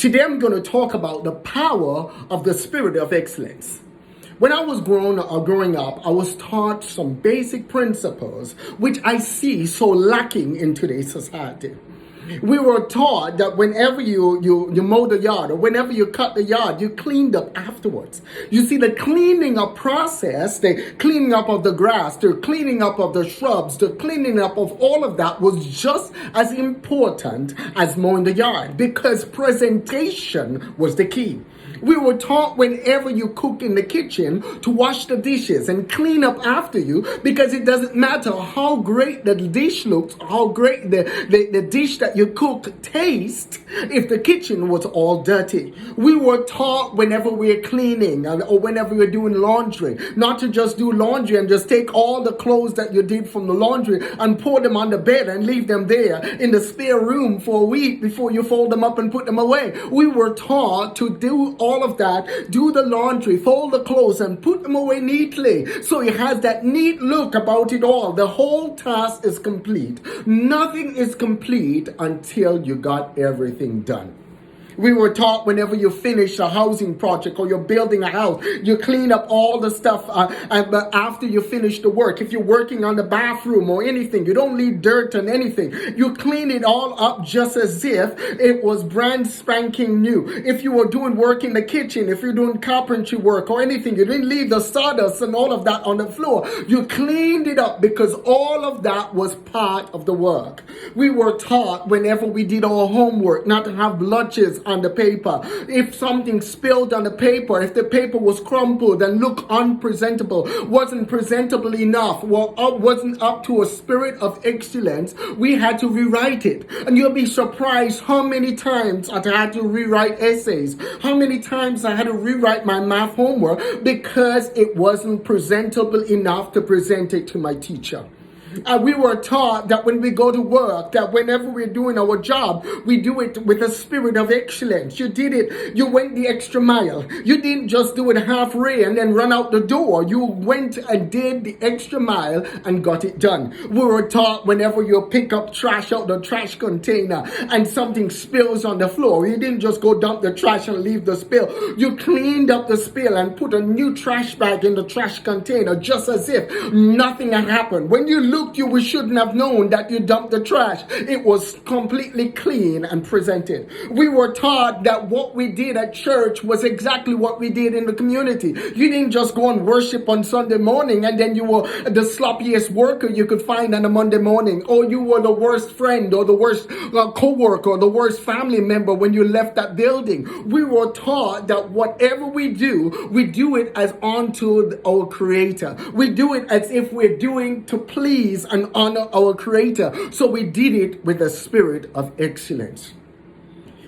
Today I'm going to talk about the power of the spirit of excellence. When I was growing up, I was taught some basic principles which I see so lacking in today's society. We were taught that whenever you mow the yard or whenever you cut the yard, you cleaned up afterwards. You see, the cleaning up process, the cleaning up of the grass, the cleaning up of the shrubs, the cleaning up of all of that was just as important as mowing the yard because presentation was the key. We were taught whenever you cook in the kitchen to wash the dishes and clean up after you because it doesn't matter how great the dish looks, how great the dish that you cook tastes if the kitchen was all dirty. We were taught whenever we're cleaning or whenever we're doing laundry, not to just do laundry and just take all the clothes that you did from the laundry and pour them on the bed and leave them there in the spare room for a week before you fold them up and put them away. We were taught to do all of that, do the laundry, fold the clothes and put them away neatly so it has that neat look about it all. The whole task is complete. Nothing is complete until you got everything done. We were taught whenever you finish a housing project or you're building a house, you clean up all the stuff after you finish the work. If you're working on the bathroom or anything, you don't leave dirt on anything. You clean it all up just as if it was brand spanking new. If you were doing work in the kitchen, if you're doing carpentry work or anything, you didn't leave the sawdust and all of that on the floor. You cleaned it up because all of that was part of the work. We were taught whenever we did our homework not to have blotches on the paper. If something spilled on the paper, if the paper was crumpled and looked unpresentable, wasn't presentable enough, wasn't up to a spirit of excellence, we had to rewrite it. And you'll be surprised how many times I had to rewrite essays, how many times I had to rewrite my math homework because it wasn't presentable enough to present it to my teacher. We were taught that when we go to work, that whenever we're doing our job, we do it with a spirit of excellence. You did it. You went the extra mile. You didn't just do it halfway and then run out the door. You went and did the extra mile and got it done. We were taught whenever you pick up trash out the trash container and something spills on the floor, you didn't just go dump the trash and leave the spill. You cleaned up the spill and put a new trash bag in the trash container just as if nothing had happened. When you look, we shouldn't have known that you dumped the trash. It was completely clean and presented. We were taught that what we did at church was exactly what we did in the community. You didn't just go and worship on Sunday morning and then you were the sloppiest worker you could find on a Monday morning, or you were the worst friend or the worst co-worker or the worst family member when you left that building. We were taught that whatever we do it as unto our Creator. We do it as if we're doing to please and honor our Creator. So we did it with a spirit of excellence.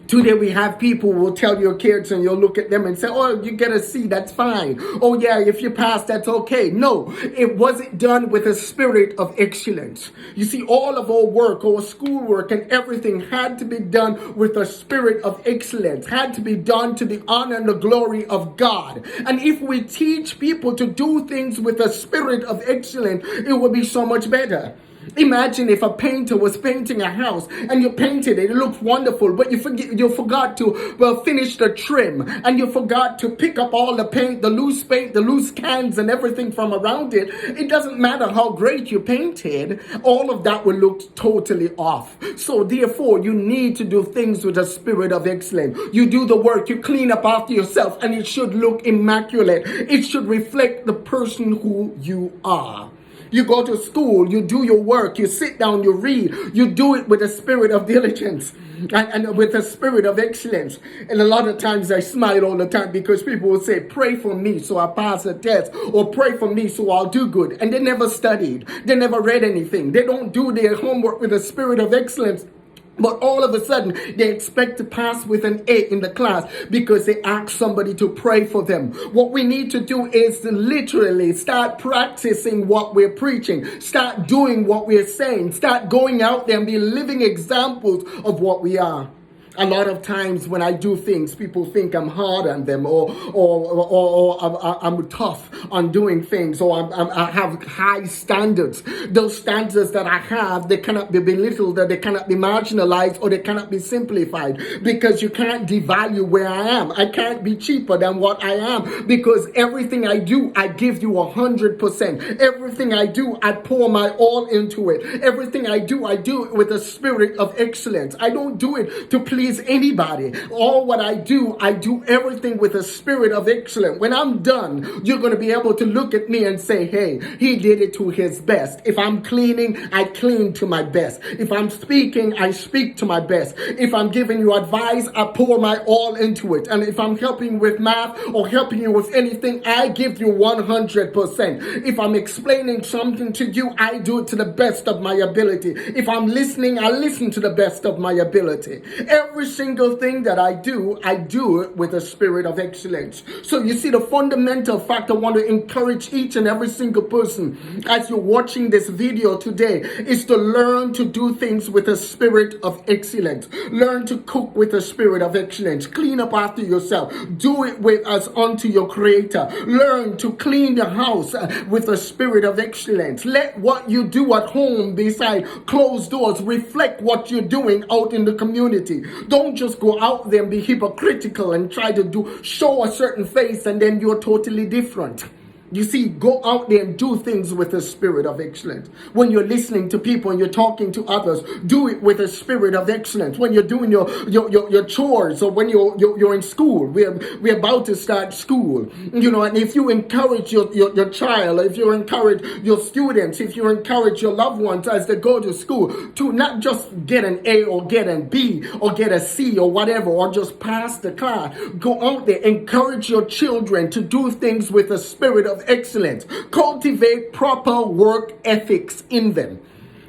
Today we have people who will tell your kids and you'll look at them and say, oh, you get a C, that's fine. Oh yeah, if you pass, that's okay. No, it wasn't done with a spirit of excellence. You see, all of our work, our schoolwork and everything had to be done with a spirit of excellence, had to be done to the honor and the glory of God. And if we teach people to do things with a spirit of excellence, it will be so much better. Imagine if a painter was painting a house and you painted it, it looked wonderful, but you forgot to finish the trim and you forgot to pick up all the paint, the loose cans and everything from around it. It doesn't matter how great you painted, all of that will look totally off. So therefore, you need to do things with a spirit of excellence. You do the work, you clean up after yourself, and it should look immaculate. It should reflect the person who you are. You go to school, you do your work, you sit down, you read, you do it with a spirit of diligence and with a spirit of excellence. And a lot of times I smile all the time because people will say, pray for me so I pass a test, or pray for me so I'll do good. And they never studied, they never read anything. They don't do their homework with a spirit of excellence. But all of a sudden, they expect to pass with an A in the class because they ask somebody to pray for them. What we need to do is to literally start practicing what we're preaching. Start doing what we're saying. Start going out there and be living examples of what we are. A lot of times when I do things, people think I'm hard on them, or I'm tough on doing things, or I have high standards. Those standards that I have, they cannot be belittled, that they cannot be marginalized, or they cannot be simplified, because you can't devalue where I am. I can't be cheaper than what I am, because everything I do, I give you 100%. Everything I do, I pour my all into it. Everything I do it with a spirit of excellence. I don't do it to please anybody. All what I do everything with a spirit of excellence. When I'm done, you're going to be able to look at me and say, hey, he did it to his best. If I'm cleaning, I clean to my best. If I'm speaking, I speak to my best. If I'm giving you advice, I pour my all into it. And if I'm helping with math or helping you with anything, I give you 100%. If I'm explaining something to you, I do it to the best of my ability. If I'm listening, I listen to the best of my ability. Every single thing that I do it with a spirit of excellence. So you see, the fundamental fact I want to encourage each and every single person as you're watching this video today is to learn to do things with a spirit of excellence. Learn to cook with a spirit of excellence. Clean up after yourself. Do it with as unto your creator. Learn to clean the house with a spirit of excellence. Let what you do at home beside closed doors reflect what you're doing out in the community. Don't just go out there and be hypocritical and try to show a certain face and then you're totally different. You see, go out there and do things with a spirit of excellence. When you're listening to people and you're talking to others, do it with a spirit of excellence. When you're doing your chores, or when you're in school, we're about to start school, and if you encourage your child, if you encourage your students, if you encourage your loved ones as they go to school to not just get an A or get a B or get a C or whatever, or just pass the class, go out there, encourage your children to do things with a spirit of excellence. Cultivate proper work ethics in them.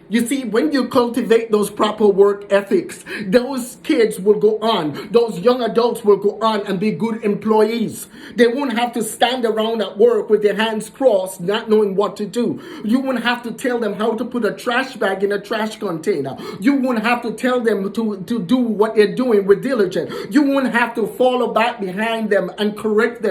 You see, when you cultivate those proper work ethics, those kids will go on, those young adults will go on and be good employees. They won't have to stand around at work with their hands crossed, not knowing what to do. You won't have to tell them how to put a trash bag in a trash container. You won't have to tell them to do what they're doing with diligence. You won't have to follow back behind them and correct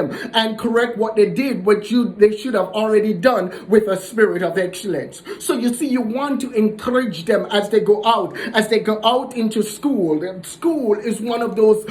what they did, they should have already done with a spirit of excellence. So you see, you want to encourage them as they go out into school. School is one of those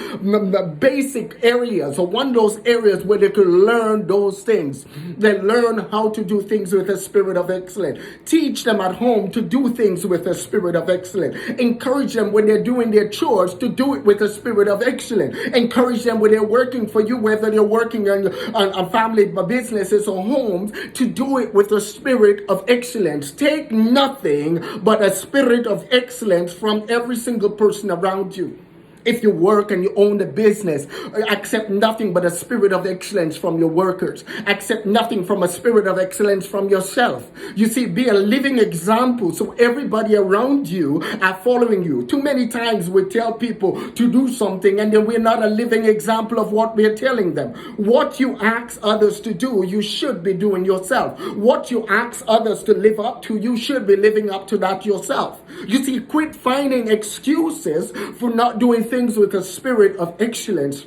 basic areas, or one of those areas where they can learn those things. They learn how to do things with a spirit of excellence. Teach them at home to do things with a spirit of excellence. Encourage them when they're doing their chores to do it with a spirit of excellence. Encourage them when they're working for you, whether they're working on family businesses or homes, to do it with a spirit of excellence. Take nothing but a spirit of excellence from every single person around you. If you work and you own the business, accept nothing but a spirit of excellence from your workers. Accept nothing from a spirit of excellence from yourself. You see, be a living example so everybody around you are following you. Too many times we tell people to do something and then we're not a living example of what we're telling them. What you ask others to do, you should be doing yourself. What you ask others to live up to, you should be living up to that yourself. You see, quit finding excuses for not doing things with a spirit of excellence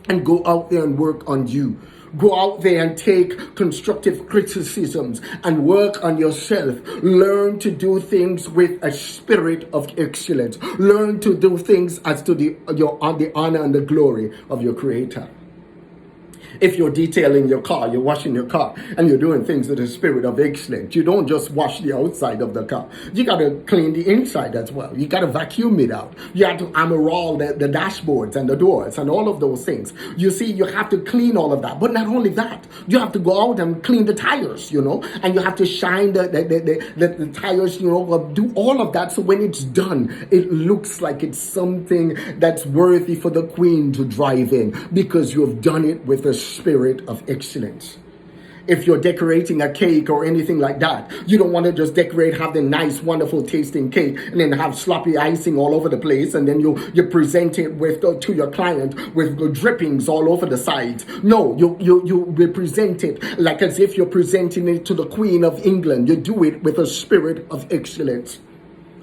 and go out there and work on you. Go out there and take constructive criticisms and work on yourself. Learn to do things with a spirit of excellence. Learn to do things as to the honor and the glory of your Creator. If you're detailing your car, you're washing your car, and you're doing things with a spirit of excellence, you don't just wash the outside of the car. You got to clean the inside as well. You got to vacuum it out. You have to armor all the dashboards and the doors and all of those things. You see, you have to clean all of that. But not only that, you have to go out and clean the tires, and you have to shine the tires, do all of that. So when it's done, it looks like it's something that's worthy for the queen to drive in, because you have done it with a spirit of excellence. If you're decorating a cake or anything like that, you don't want to just decorate, have the nice, wonderful tasting cake, and then have sloppy icing all over the place, and then you present it to your client with drippings all over the sides. No, you present it like as if you're presenting it to the Queen of England. You do it with a spirit of excellence.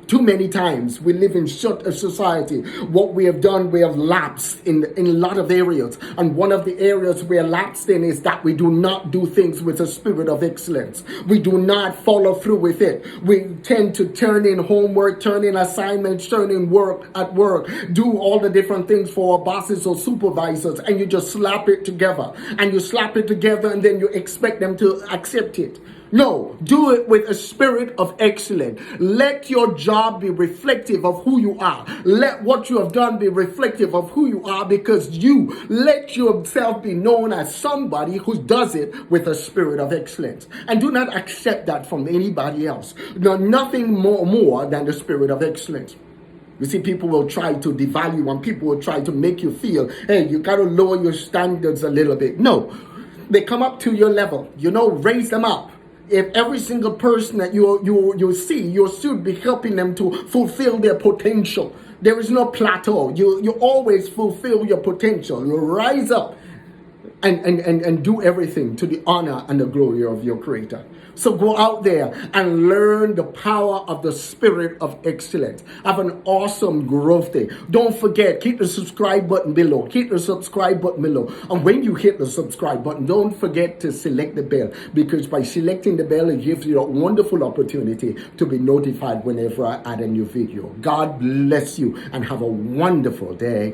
Too many times we live in such a society. What we have done, we have lapsed in a lot of areas. And one of the areas we are lapsed in is that we do not do things with a spirit of excellence. We do not follow through with it. We tend to turn in homework, turn in assignments, turn in work at work, do all the different things for our bosses or supervisors, and you just slap it together. And you slap it together and then you expect them to accept it. No, do it with a spirit of excellence. Let your job be reflective of who you are. Let what you have done be reflective of who you are, because you let yourself be known as somebody who does it with a spirit of excellence. And do not accept that from anybody else. No, nothing more than the spirit of excellence. You see, people will try to devalue and people will try to make you feel, hey, you got to lower your standards a little bit. No, they come up to your level. Raise them up. If every single person that you see, you should be helping them to fulfill their potential. There is no plateau. You always fulfill your potential. You rise up and do everything to the honor and the glory of your Creator. So go out there and learn the power of the spirit of excellence. Have an awesome growth day. Don't forget, hit the subscribe button below. Hit the subscribe button below. And when you hit the subscribe button, don't forget to select the bell, because by selecting the bell, it gives you a wonderful opportunity to be notified whenever I add a new video. God bless you and have a wonderful day.